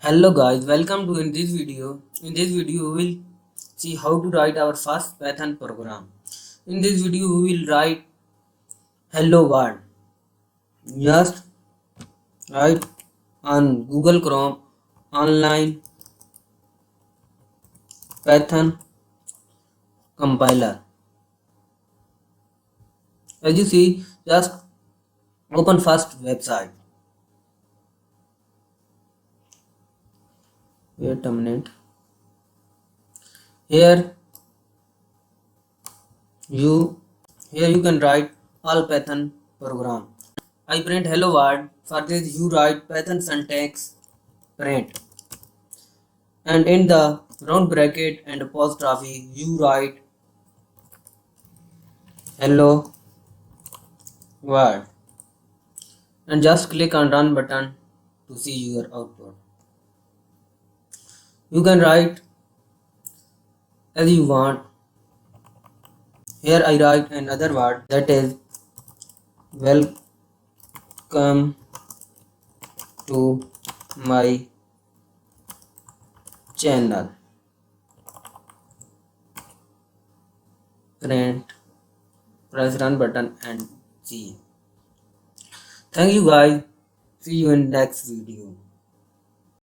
Hello guys, welcome to in this video. In this video we will see how to write our first Python program. In this video we will write hello world. Just write on Google Chrome online Python compiler. As you see, just open first website. Wait a minute. Here you can write all Python program. I print hello world. For this you write Python syntax print, and in the round bracket and apostrophe you write hello world, and just click on run button to see your output. You can write as you want. Here I write another word, that is welcome to my channel. Print, press run button and see. Thank you guys. See you in next video.